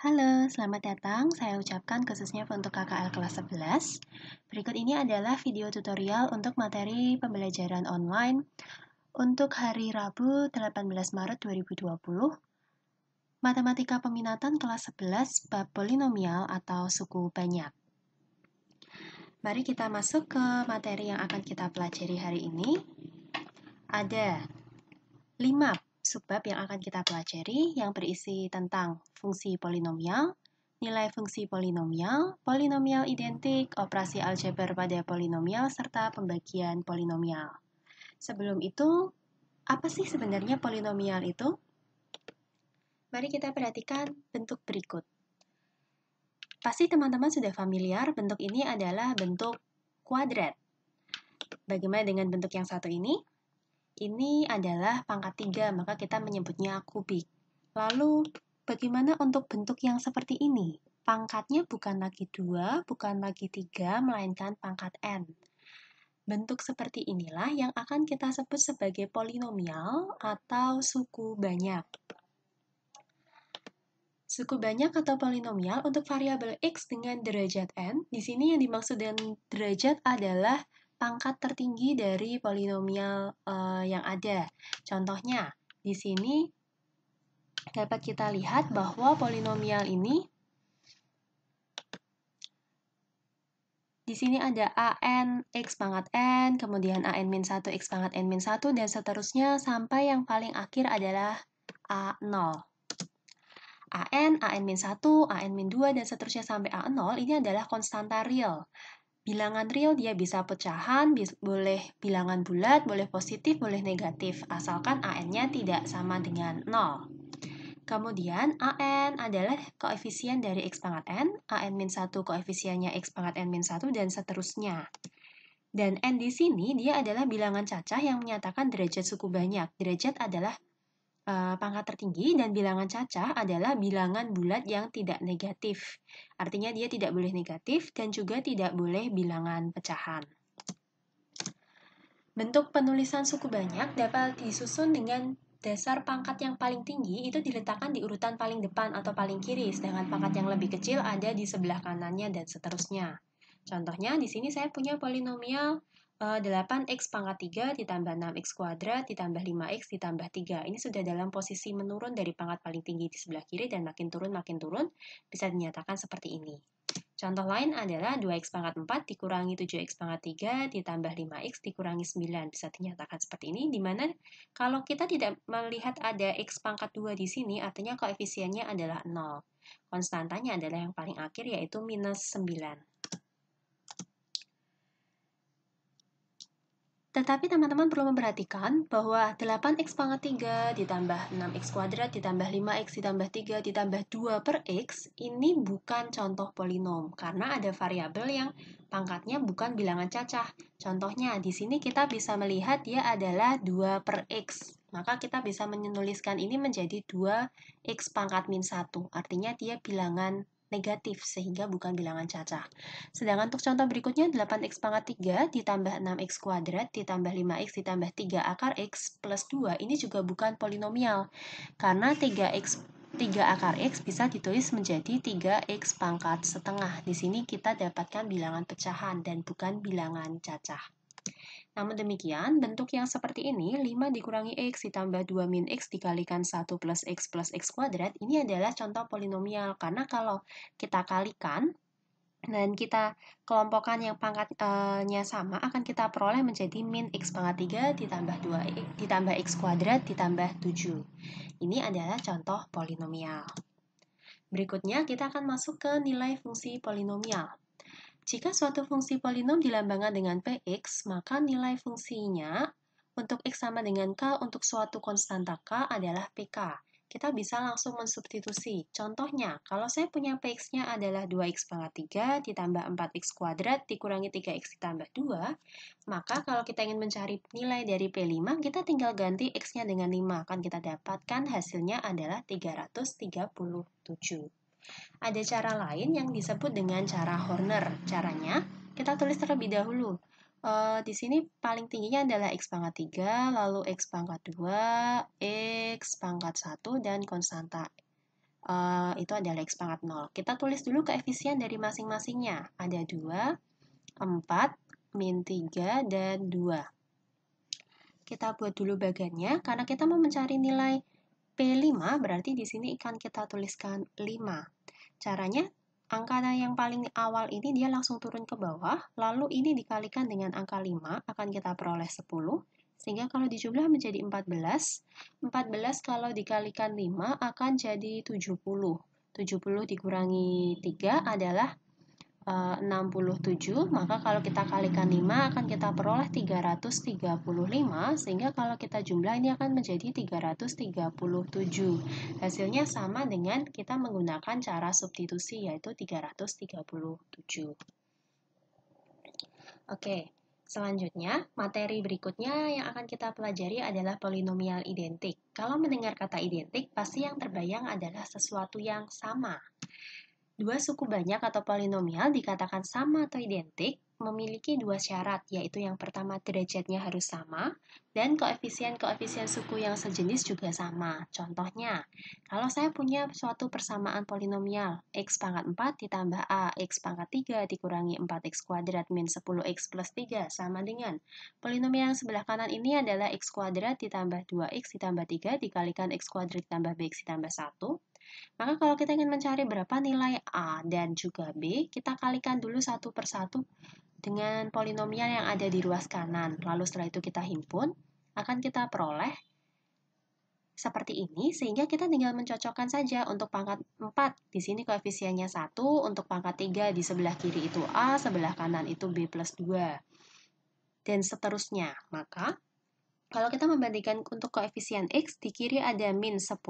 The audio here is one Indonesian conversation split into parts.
Halo, selamat datang. Saya ucapkan khususnya untuk KKL kelas 11. Berikut ini adalah video tutorial untuk materi pembelajaran online untuk hari Rabu 18 Maret 2020. Matematika peminatan kelas 11 bab polinomial atau suku banyak. Mari kita masuk ke materi yang akan kita pelajari hari ini. Ada 5 subbab yang akan kita pelajari yang berisi tentang fungsi polinomial, nilai fungsi polinomial, polinomial identik, operasi aljabar pada polinomial, serta pembagian polinomial. Sebelum itu, apa sih sebenarnya polinomial itu? Mari kita perhatikan bentuk berikut. Pasti teman-teman sudah familiar, bentuk ini adalah bentuk kuadrat. Bagaimana dengan bentuk yang satu ini? Ini adalah pangkat 3, maka kita menyebutnya kubik. Lalu, bagaimana untuk bentuk yang seperti ini? Pangkatnya bukan lagi 2, bukan lagi 3, melainkan pangkat n. Bentuk seperti inilah yang akan kita sebut sebagai polinomial atau suku banyak. Suku banyak atau polinomial untuk variabel x dengan derajat n. Di sini yang dimaksud dengan derajat adalah pangkat tertinggi dari polinomial yang ada. Contohnya, di sini dapat kita lihat bahwa polinomial ini di sini ada an x pangkat n, kemudian an-1 x pangkat n-1, dan seterusnya sampai yang paling akhir adalah a0. an, an-1, an-2, dan seterusnya sampai a0 ini adalah konstanta real. Bilangan real dia bisa pecahan, boleh bilangan bulat, boleh positif, boleh negatif, asalkan an-nya tidak sama dengan 0. Kemudian an adalah koefisien dari x pangkat n, an-1 koefisiennya x pangkat n-1, dan seterusnya. Dan n di sini dia adalah bilangan cacah yang menyatakan derajat suku banyak. Derajat adalah pangkat tertinggi dan bilangan cacah adalah bilangan bulat yang tidak negatif. Artinya dia tidak boleh negatif dan juga tidak boleh bilangan pecahan. Bentuk penulisan suku banyak dapat disusun dengan dasar pangkat yang paling tinggi itu diletakkan di urutan paling depan atau paling kiri, sedangkan pangkat yang lebih kecil ada di sebelah kanannya dan seterusnya. Contohnya di sini saya punya polinomial 8x pangkat 3 ditambah 6x kuadrat ditambah 5x ditambah 3. Ini sudah dalam posisi menurun dari pangkat paling tinggi di sebelah kiri dan makin turun bisa dinyatakan seperti ini. Contoh lain adalah 2x pangkat 4 dikurangi 7x pangkat 3 ditambah 5x dikurangi 9. Bisa dinyatakan seperti ini, di mana kalau kita tidak melihat ada x pangkat 2 di sini, artinya koefisiennya adalah 0. Konstantanya adalah yang paling akhir, yaitu minus 9. Tetapi teman-teman perlu memperhatikan bahwa 8x pangkat 3 ditambah 6x kuadrat ditambah 5x ditambah 3 ditambah 2 per x ini bukan contoh polinom karena ada variabel yang pangkatnya bukan bilangan cacah. Contohnya di sini kita bisa melihat dia adalah 2 per x. Maka kita bisa menuliskan ini menjadi 2x pangkat min 1. Artinya dia bilangan negatif sehingga bukan bilangan cacah. Sedangkan untuk contoh berikutnya 8x pangkat 3 ditambah 6x kuadrat ditambah 5x ditambah 3 akar x plus 2 ini juga bukan polinomial karena 3 akar x bisa ditulis menjadi 3x pangkat setengah. Di sini kita dapatkan bilangan pecahan dan bukan bilangan cacah. Namun demikian, bentuk yang seperti ini, 5 dikurangi x ditambah 2 min x dikalikan 1 plus x kuadrat, ini adalah contoh polinomial. Karena kalau kita kalikan, dan kita kelompokkan yang pangkatnya sama, akan kita peroleh menjadi min x pangkat 3 ditambah 2x ditambah x kuadrat ditambah 7. Ini adalah contoh polinomial. Berikutnya, kita akan masuk ke nilai fungsi polinomial. Jika suatu fungsi polinom dilambangkan dengan px, maka nilai fungsinya untuk x sama dengan k untuk suatu konstanta k adalah pk. Kita bisa langsung mensubstitusi. Contohnya, kalau saya punya px-nya adalah 2x pangkat 3 ditambah 4x kuadrat dikurangi 3x ditambah 2, maka kalau kita ingin mencari nilai dari P5, kita tinggal ganti x-nya dengan 5. Kan kita dapatkan hasilnya adalah 337. Ada cara lain yang disebut dengan cara Horner. Caranya, kita tulis terlebih dahulu. Di sini paling tingginya adalah x pangkat 3, lalu x pangkat 2, x pangkat 1, dan konstanta itu adalah X pangkat 0. Kita tulis dulu koefisien dari masing-masingnya. Ada 2, 4, min 3, dan 2. Kita buat dulu bagannya, karena kita mau mencari nilai P5, berarti di sini akan kita tuliskan 5. Caranya, angka yang paling awal ini dia langsung turun ke bawah, lalu ini dikalikan dengan angka 5, akan kita peroleh 10, sehingga kalau dijumlah menjadi 14. 14 kalau dikalikan 5 akan jadi 70. 70 dikurangi 3 adalah 67, maka kalau kita kalikan 5 akan kita peroleh 335, sehingga kalau kita jumlah ini akan menjadi 337. Hasilnya sama dengan kita menggunakan cara substitusi, yaitu 337. Oke, selanjutnya materi berikutnya yang akan kita pelajari adalah polinomial identik. Kalau mendengar kata identik, pasti yang terbayang adalah sesuatu yang sama. Dua suku banyak atau polinomial dikatakan sama atau identik memiliki dua syarat, yaitu yang pertama derajatnya harus sama, dan koefisien-koefisien suku yang sejenis juga sama. Contohnya, kalau saya punya suatu persamaan polinomial, x pangkat 4 ditambah a, x pangkat 3 dikurangi 4x kuadrat min 10x plus 3 sama dengan polinomial yang sebelah kanan ini adalah x kuadrat ditambah 2x ditambah 3 dikalikan x kuadrat ditambah bx ditambah 1. Maka kalau kita ingin mencari berapa nilai A dan juga B, kita kalikan dulu satu per satu dengan polinomial yang ada di ruas kanan. Lalu setelah itu kita himpun, akan kita peroleh seperti ini, sehingga kita tinggal mencocokkan saja untuk pangkat 4. Di sini koefisiennya 1, untuk pangkat 3 di sebelah kiri itu A, sebelah kanan itu B plus 2. Dan seterusnya. Maka, kalau kita membandingkan untuk koefisien X, di kiri ada min 10,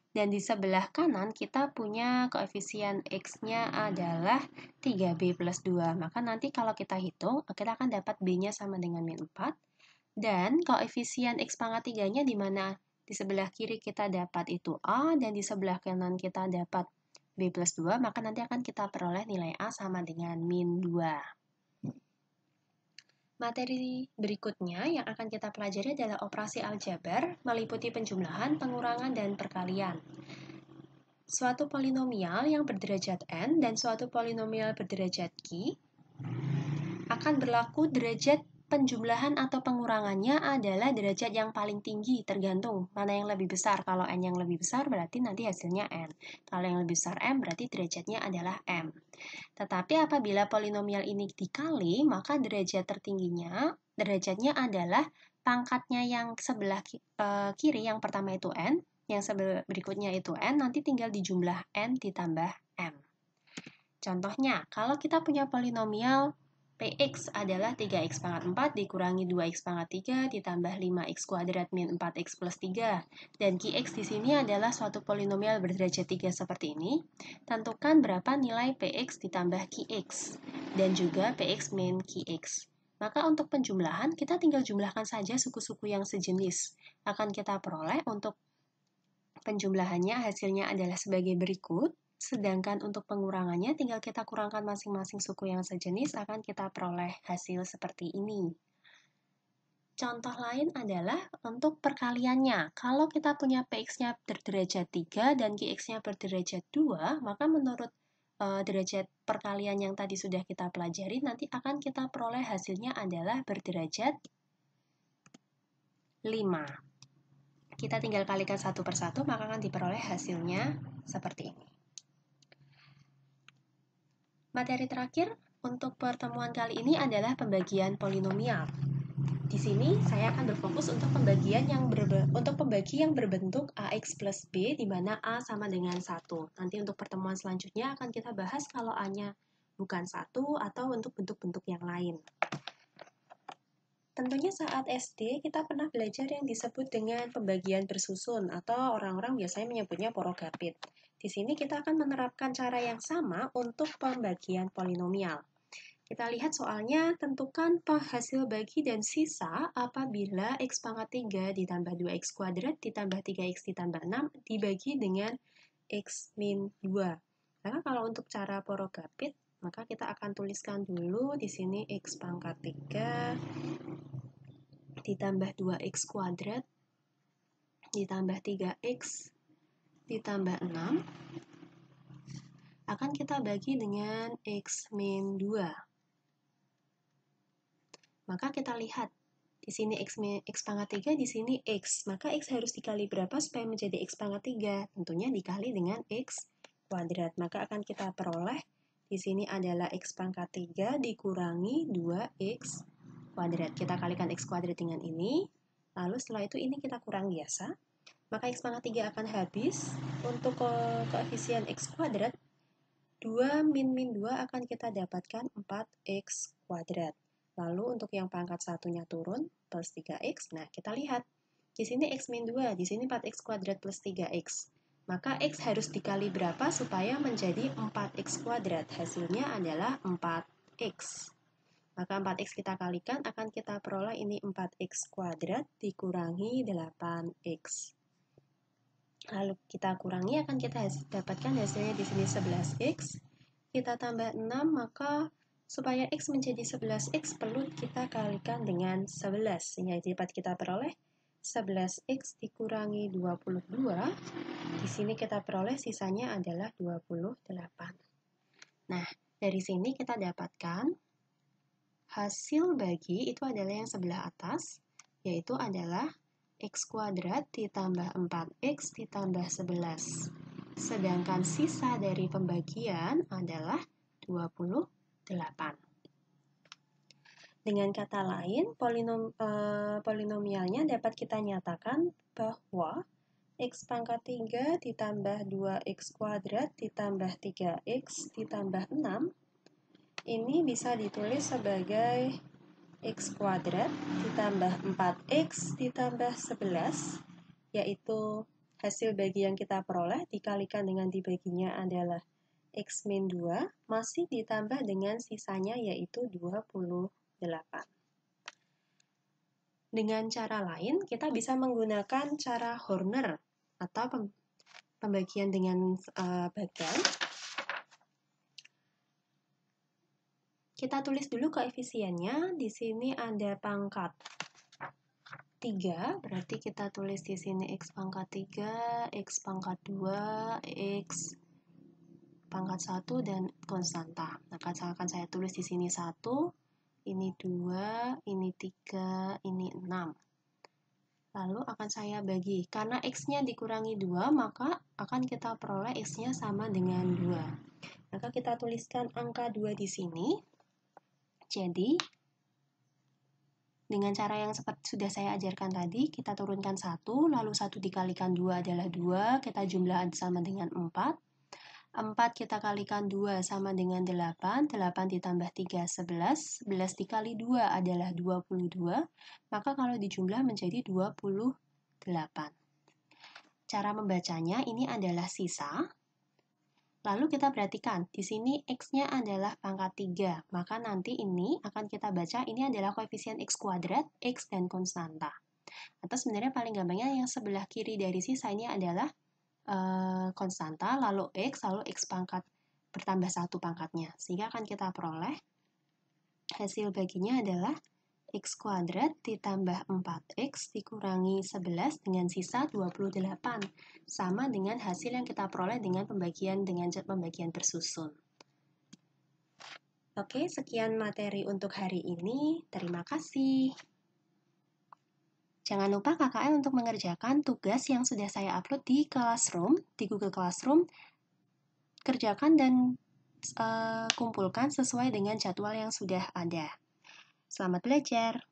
dan di sebelah kanan kita punya koefisien X-nya adalah 3B plus 2. Maka nanti kalau kita hitung, kita akan dapat B-nya sama dengan min 4. Dan koefisien X pangkat 3-nya di mana di sebelah kiri kita dapat itu A, dan di sebelah kanan kita dapat B plus 2, maka nanti akan kita peroleh nilai A sama dengan min 2. Materi berikutnya yang akan kita pelajari adalah operasi aljabar, meliputi penjumlahan, pengurangan, dan perkalian. Suatu polinomial yang berderajat n dan suatu polinomial berderajat q akan berlaku derajat penjumlahan atau pengurangannya adalah derajat yang paling tinggi, tergantung mana yang lebih besar. Kalau n yang lebih besar berarti nanti hasilnya n. Kalau yang lebih besar m berarti derajatnya adalah m. Tetapi apabila polinomial ini dikali, maka derajat tertingginya, derajatnya adalah pangkatnya yang sebelah kiri, yang pertama itu n, yang sebelah berikutnya itu n, nanti tinggal dijumlah n ditambah m. Contohnya, kalau kita punya polinomial Px adalah 3x pangkat 4 dikurangi 2x pangkat 3 ditambah 5x kuadrat min 4x plus 3. Dan Qx di sini adalah suatu polinomial berderajat 3 seperti ini. Tentukan berapa nilai Px ditambah Qx dan juga Px min Qx. Maka untuk penjumlahan, kita tinggal jumlahkan saja suku-suku yang sejenis. Akan kita peroleh untuk penjumlahannya hasilnya adalah sebagai berikut. Sedangkan untuk pengurangannya tinggal kita kurangkan masing-masing suku yang sejenis, akan kita peroleh hasil seperti ini. Contoh lain adalah untuk perkaliannya. Kalau kita punya Px-nya berderajat 3 dan Qx-nya berderajat 2, maka menurut derajat perkalian yang tadi sudah kita pelajari, nanti akan kita peroleh hasilnya adalah berderajat 5. Kita tinggal kalikan satu per satu, maka akan diperoleh hasilnya seperti ini. Materi terakhir untuk pertemuan kali ini adalah pembagian polinomial. Di sini saya akan berfokus untuk pembagian yang berbentuk AX plus B, di mana A sama dengan 1. Nanti untuk pertemuan selanjutnya akan kita bahas kalau A-nya bukan 1 atau untuk bentuk-bentuk yang lain. Tentunya saat SD kita pernah belajar yang disebut dengan pembagian bersusun atau orang-orang biasanya menyebutnya porogapit. Di sini kita akan menerapkan cara yang sama untuk pembagian polinomial. Kita lihat soalnya, tentukan hasil bagi dan sisa apabila x pangkat 3 ditambah 2x kuadrat ditambah 3x ditambah 6 dibagi dengan x min 2. Karena kalau untuk cara porogapit, maka kita akan tuliskan dulu di sini x pangkat 3 ditambah 2x kuadrat ditambah 3x ditambah 6 akan kita bagi dengan X min 2. Maka kita lihat, di sini X pangkat 3, di sini X. Maka X harus dikali berapa supaya menjadi X pangkat 3? Tentunya dikali dengan X kuadrat. Maka akan kita peroleh, di sini adalah X pangkat 3 dikurangi 2X kuadrat. Kita kalikan X kuadrat dengan ini, lalu setelah itu ini kita kurang biasa. Maka X pangkat 3 akan habis. Untuk koefisien X kuadrat, 2 min 2 akan kita dapatkan 4X kuadrat. Lalu untuk yang pangkat satunya turun, plus 3X. Nah, kita lihat. Di sini X min 2, di sini 4X kuadrat plus 3X. Maka X harus dikali berapa supaya menjadi 4X kuadrat? Hasilnya adalah 4X. Maka 4X kita kalikan, akan kita peroleh ini 4X kuadrat dikurangi 8X. Lalu kita kurangi, akan kita dapatkan hasilnya di sini 11X. Kita tambah 6, maka supaya X menjadi 11X perlu kita kalikan dengan 11. Sehingga dapat kita peroleh 11X dikurangi 22. Di sini kita peroleh sisanya adalah 28. Nah, dari sini kita dapatkan hasil bagi itu adalah yang sebelah atas, yaitu adalah X kuadrat ditambah 4X ditambah 11. Sedangkan sisa dari pembagian adalah 28. Dengan kata lain, polinomialnya dapat kita nyatakan bahwa X pangkat 3 ditambah 2X kuadrat ditambah 3X ditambah 6 ini bisa ditulis sebagai X kuadrat ditambah 4X ditambah 11, yaitu hasil bagi yang kita peroleh dikalikan dengan dibaginya adalah X min 2, masih ditambah dengan sisanya yaitu 28. Dengan cara lain, kita bisa menggunakan cara Horner atau pembagian dengan bagan. Kita tulis dulu koefisiennya. Di sini ada pangkat 3, berarti kita tulis di sini X pangkat 3, X pangkat 2, X pangkat 1, dan konstanta. Nah, akan saya tulis di sini 1, ini 2, ini 3, ini 6. Lalu akan saya bagi. Karena X-nya dikurangi 2, maka akan kita peroleh X-nya sama dengan 2. Maka kita tuliskan angka 2 di sini. Jadi, dengan cara yang seperti sudah saya ajarkan tadi, kita turunkan 1, lalu 1 dikalikan 2 adalah 2, kita jumlah sama dengan 4. 4 kita kalikan 2 sama dengan 8, 8 ditambah 3, 11, 11 dikali 2 adalah 22, maka kalau dijumlah menjadi 28. Cara membacanya ini adalah sisa. Lalu kita perhatikan, di sini X-nya adalah pangkat 3, maka nanti ini akan kita baca ini adalah koefisien X kuadrat, X dan konstanta. Atau sebenarnya paling gampangnya yang sebelah kiri dari sisa ini adalah konstanta, lalu X pangkat bertambah 1 pangkatnya. Sehingga akan kita peroleh hasil baginya adalah X kuadrat ditambah 4X dikurangi 11 dengan sisa 28. Sama dengan hasil yang kita peroleh dengan pembagian bersusun. Oke, sekian materi untuk hari ini. Terima kasih. Jangan lupa KKN untuk mengerjakan tugas yang sudah saya upload di Classroom, di Google Classroom. Kerjakan dan kumpulkan sesuai dengan jadwal yang sudah ada. Selamat belajar!